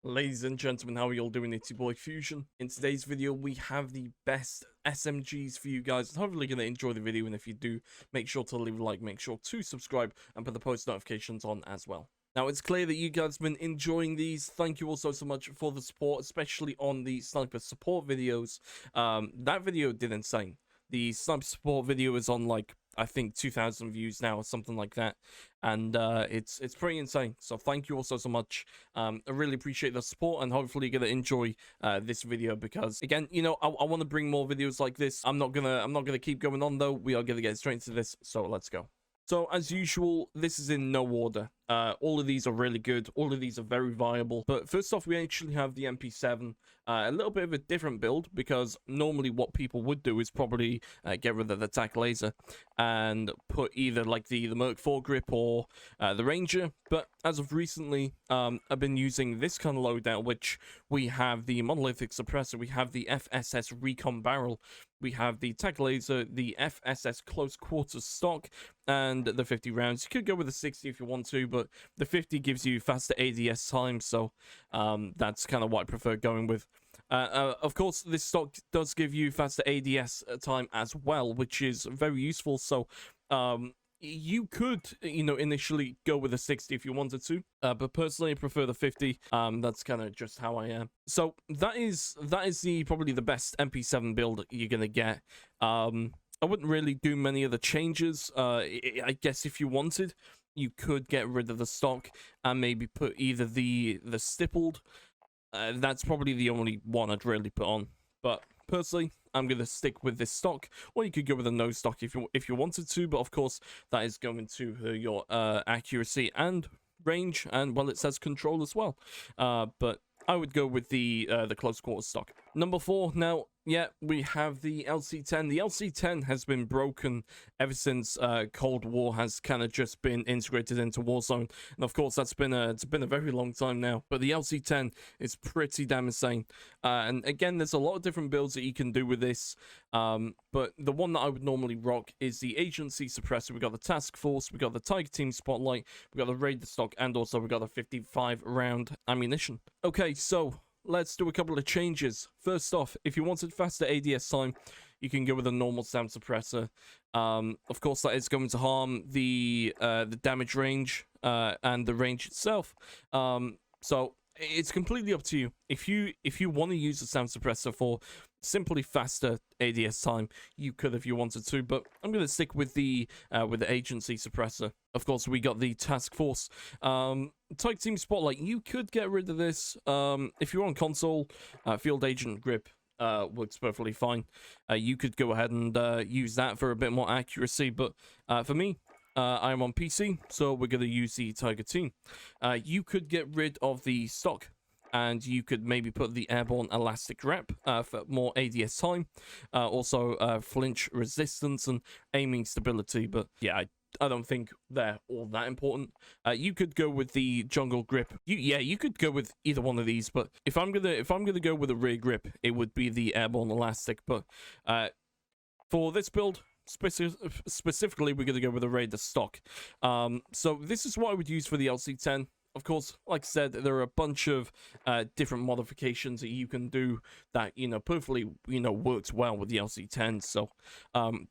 Ladies and gentlemen, how are you all doing? It's your boy Fusion. In today's video, we have the best SMGs for you guys. I'm hopefully going to enjoy the video, and if you do, make sure to leave a like, make sure to subscribe, and put the post notifications on as well. Now, it's clear that you guys have been enjoying these. Thank you all so much for the support, especially on the sniper support videos. That video did insane. The sniper support video is on, like, I think 2,000 views now or something like that, and it's pretty insane. So thank you all so much. I really appreciate the support, and hopefully you're gonna enjoy this video, because again, you know, I want to bring more videos like this. I'm not gonna keep going on though. We are gonna get straight into this, so let's go. So as usual, this is in no order. All of these are really good. All of these are very viable. But first off, we actually have the MP7. A little bit of a different build, because normally what people would do is probably get rid of the tac laser and put either like the Merc foregrip or the Ranger. But as of recently, I've been using this kind of loadout, which we have the monolithic suppressor, we have the FSS recon barrel, we have the tac laser, the FSS close quarters stock, and the 50 rounds. You could go with the 60 if you want to, but the 50 gives you faster ADS time, so that's kind of what I prefer going with. Of course, this stock does give you faster ADS time as well, which is very useful. So you could, you know, initially go with a 60 if you wanted to, but personally I prefer the 50. That's kind of just how I am. So that is the probably the best MP7 build you're gonna get. I wouldn't really do many other changes. I guess if you wanted, you could get rid of the stock and maybe put either the stippled. That's probably the only one I'd really put on. But personally, I'm gonna stick with this stock, or you could go with a no stock if you wanted to. But of course, that is going to hurt your accuracy and range, and well, it says control as well. But I would go with the close quarters stock. Number 4. Now, yeah, we have the LC10. The LC10 has been broken ever since Cold War has kind of just been integrated into Warzone, and of course it's been a very long time now. But the LC10 is pretty damn insane, and again, there's a lot of different builds that you can do with this. But the one that I would normally rock is the agency suppressor. We got the task force, we got the Tiger Team spotlight, we got the raid stock, and also we got the 55 round ammunition. Okay, so let's do a couple of changes. First off, if you wanted faster ADS time, you can go with a normal sound suppressor. Of course, that is going to harm the damage range and the range itself. So it's completely up to you. If you want to use a sound suppressor for simply faster ADS time, you could if you wanted to, but I'm going to stick with the agency suppressor. Of course, we got the task force. Tiger Team spotlight, you could get rid of this if you're on console. Field agent grip works perfectly fine. You could go ahead and use that for a bit more accuracy, but for me, I'm on PC, so we're going to use the Tiger Team. You could get rid of the stock, and you could maybe put the airborne elastic wrap for more ADS time, also flinch resistance and aiming stability. But yeah, I don't think they're all that important. You could go with the jungle grip. You could go with either one of these, but if I'm gonna go with a rear grip, it would be the airborne elastic. But for this build specifically, we're gonna go with a Raider stock. So this is what I would use for the LC10. Of course, like I said, there are a bunch of different modifications that you can do that, you know, perfectly, you know, works well with the LC10. So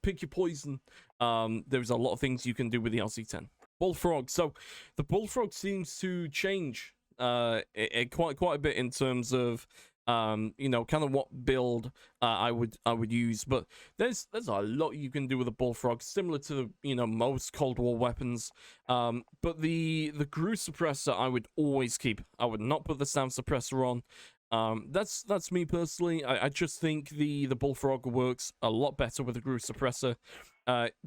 pick your poison. There's a lot of things you can do with the LC10. Bullfrog. So the Bullfrog seems to change quite a bit in terms of you know, kind of what build I would use. But there's a lot you can do with a Bullfrog, similar to, you know, most Cold War weapons. But the GRU suppressor I would always keep. I would not put the sound suppressor on. That's me personally. I just think the Bullfrog works a lot better with the GRU suppressor.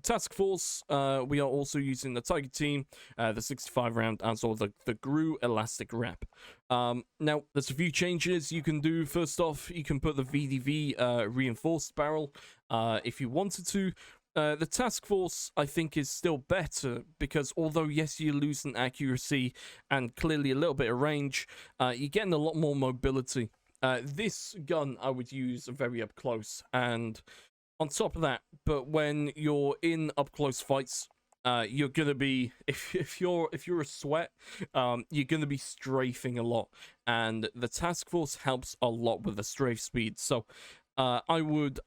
Task force, we are also using the Tiger Team, the 65 round, and so the GRU elastic wrap. Now there's a few changes you can do. First off, you can put the VDV reinforced barrel if you wanted to. The task force, I think, is still better, because although yes, you lose in accuracy and clearly a little bit of range, you're getting a lot more mobility. This gun I would use very up close, and on top of that, but when you're in up close fights, you're gonna be if you're a sweat, you're gonna be strafing a lot, and the task force helps a lot with the strafe speed. So I would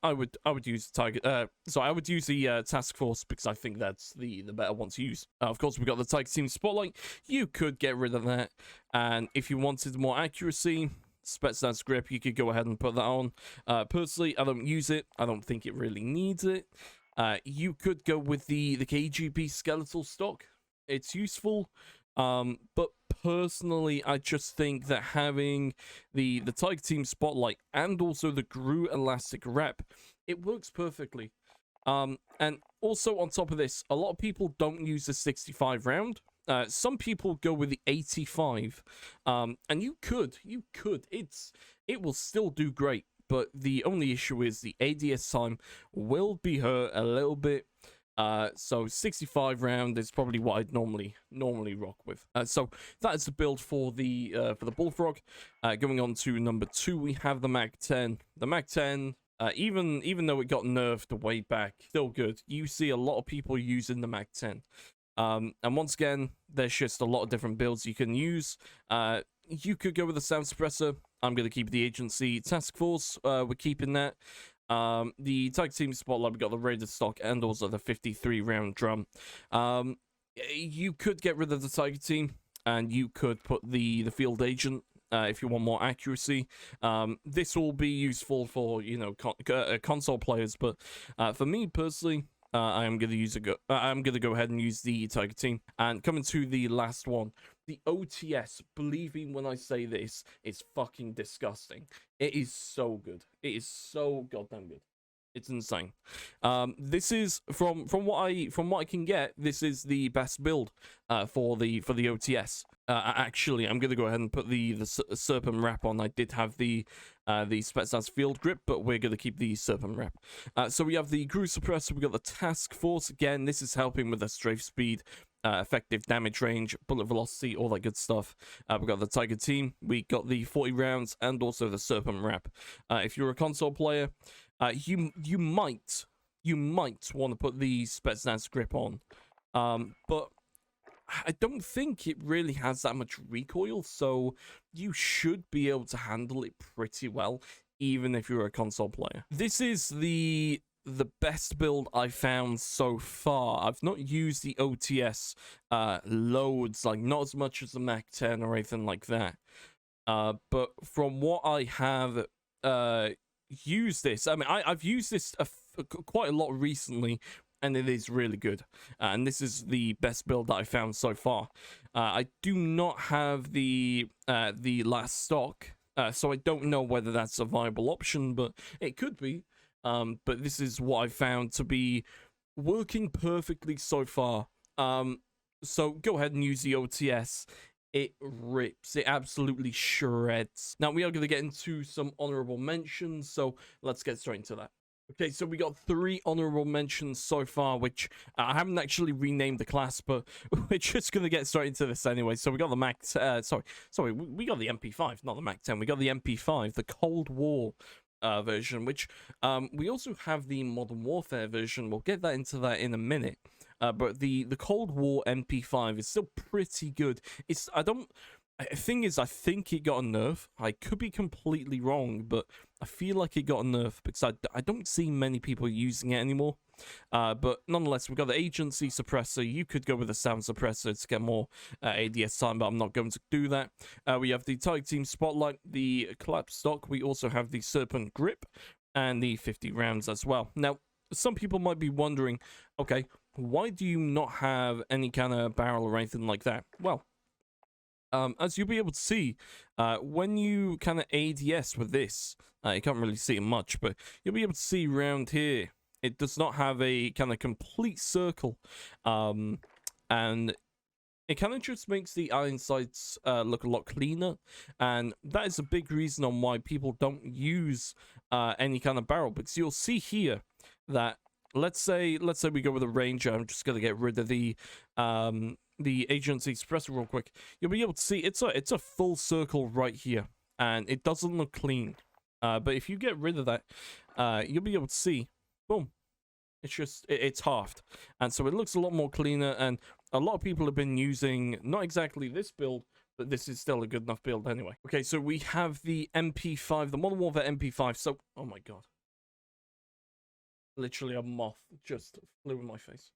use the target. So I would use the task force because I think that's the better one to use. Of course, we got the Tiger Team Spotlight. You could get rid of that, and if you wanted more accuracy, Spetsnaz Grip, you could go ahead and put that on. Personally, I don't use it. I don't think it really needs it. You could go with the KGB skeletal stock. It's useful, but personally, I just think that having the Tiger Team Spotlight and also the GRU Elastic Rep, it works perfectly. And also on top of this, a lot of people don't use the 65 round. Some people go with the 85, and you could, it will still do great. But the only issue is the ADS time will be hurt a little bit. So 65 round is probably what I'd normally rock with. So that is the build for the Bullfrog. Going on to number 2, we have the Mag 10. The Mag 10, even though it got nerfed way back, still good. You see a lot of people using the Mag 10. And once again, there's just a lot of different builds you can use. You could go with the sound suppressor. I'm going to keep the agency task force. We're keeping that. The Tiger Team Spotlight, we got the rated stock and also the 53 round drum. You could get rid of the Tiger Team and you could put the field agent if you want more accuracy. This will be useful for, you know, console players, but for me personally, I'm gonna go ahead and use the Tiger Team. And coming to the last one, the OTS. Believe me when I say this, it's fucking disgusting. It is so good. It is so goddamn good. It's insane. This is from what I can get. This is the best build for the OTS. Actually, I'm gonna go ahead and put the Serpent Wrap on. I did have the Spetsnaz Field Grip, but we're gonna keep the Serpent Wrap. So we have the GRU Suppressor. We got the Task Force again. This is helping with the strafe speed, effective damage range, bullet velocity, all that good stuff. We got the Tiger Team. We got the 40 rounds and also the Serpent Wrap. If you're a console player, you might want to put the Spetsnaz Grip on, but I don't think it really has that much recoil, so you should be able to handle it pretty well, even if you're a console player. This is the best build I found so far. I've not used the OTS loads, like not as much as the Mac 10 or anything like that. But from what I have used this, I mean, I've used this quite a lot recently, and it is really good. And this is the best build that I found so far. I do not have the last stock, so I don't know whether that's a viable option, but it could be. But this is what I found to be working perfectly so far. So go ahead and use the OTS. It rips. It absolutely shreds. Now we are going to get into some honorable mentions, so let's get straight into that. Okay, so we got 3 honorable mentions so far, which I haven't actually renamed the class, but we're just going to get straight into this anyway. So we got the Mac, sorry, we got the MP5, not the Mac 10. We got the MP5, the Cold War version, which we also have the Modern Warfare version. We'll get that into that in a minute. But the Cold War MP5 is still pretty good. The thing is, I think it got a nerf. I could be completely wrong, but I feel like it got a nerf because I don't see many people using it anymore. But nonetheless, we've got the agency suppressor. You could go with a sound suppressor to get more ADS time, but I'm not going to do that. We have the Tiger Team Spotlight, the collapse stock. We also have the Serpent Grip and the 50 rounds as well. Now, some people might be wondering, okay, why do you not have any kind of barrel or anything like that? Well, as you'll be able to see, when you kind of ADS with this, you can't really see it much, but you'll be able to see around here, it does not have a kind of complete circle, and it kind of just makes the iron sights look a lot cleaner, and that is a big reason on why people don't use any kind of barrel, because you'll see here that let's say we go with a Ranger. I'm just gonna get rid of the agency suppressor real quick. You'll be able to see it's a full circle right here, and it doesn't look clean. But if you get rid of that, you'll be able to see, boom, it's halved, and so it looks a lot more cleaner. And a lot of people have been using not exactly this build, but this is still a good enough build anyway. Okay, so we have the MP5, the Modern Warfare MP5. So, oh my god, literally a moth just flew in my face.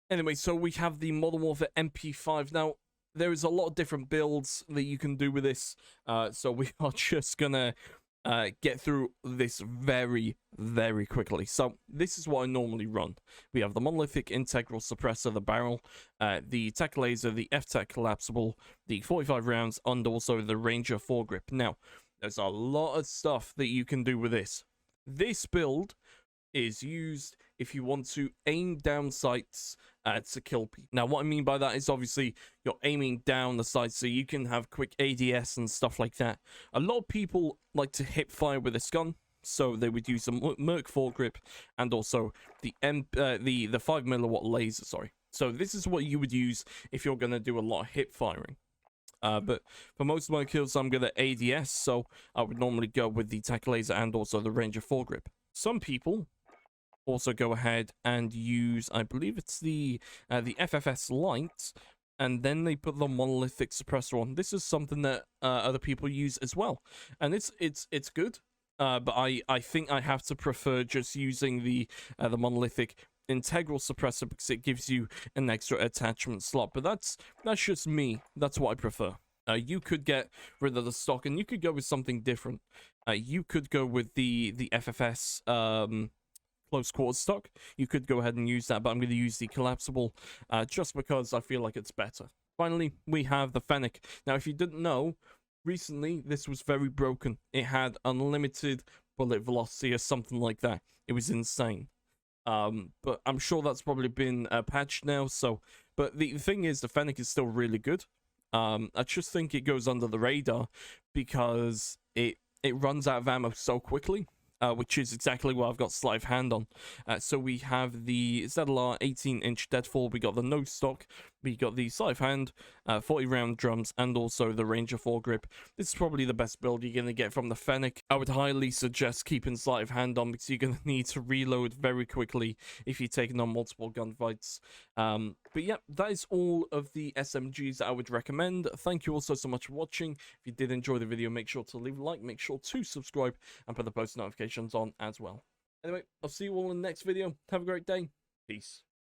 Anyway, so we have the Modern Warfare MP5. Now, there is a lot of different builds that you can do with this. So we are just gonna get through this very, very quickly. So this is what I normally run. We have the monolithic integral suppressor, the barrel, the tech laser, the F-Tech collapsible, the 45 rounds, and also the Ranger foregrip. Now, there's a lot of stuff that you can do with this. This build is used if you want to aim down sights to kill people. Now, what I mean by that is obviously you're aiming down the sights so you can have quick ADS and stuff like that. A lot of people like to hip fire with this gun, so they would use the Merc foregrip and also the 5mm laser. Sorry. So this is what you would use if you're gonna do a lot of hip firing. But for most of my kills, I'm gonna ADS, so I would normally go with the tech laser and also the Ranger foregrip. Some people also go ahead and use, I believe it's the FFS light, and then they put the monolithic suppressor on. This is something that other people use as well, and it's good. But I think I have to prefer just using the monolithic integral suppressor because it gives you an extra attachment slot. But that's just me. That's what I prefer. You could get rid of the stock and you could go with something different. You could go with the FFS close quarters stock. You could go ahead and use that, but I'm going to use the collapsible just because I feel like it's better. Finally, we have the Fennec. Now, if you didn't know, recently this was very broken. It had unlimited bullet velocity or something like that. It was insane. But I'm sure that's probably been patched now. So, but the thing is, the Fennec is still really good. I just think it goes under the radar because it runs out of ammo so quickly. Which is exactly what I've got sleight of hand on. So we have the ZLR 18-inch deadfall, we got the nose stock, we got the sleight of hand, 40-round drums, and also the Ranger foregrip. This is probably the best build you're going to get from the Fennec. I would highly suggest keeping sleight of hand on because you're going to need to reload very quickly if you're taking on multiple gunfights. But yeah, that is all of the SMGs that I would recommend. Thank you all so much for watching. If you did enjoy the video, make sure to leave a like, make sure to subscribe, and put the post notifications on as well. Anyway, I'll see you all in the next video. Have a great day. Peace.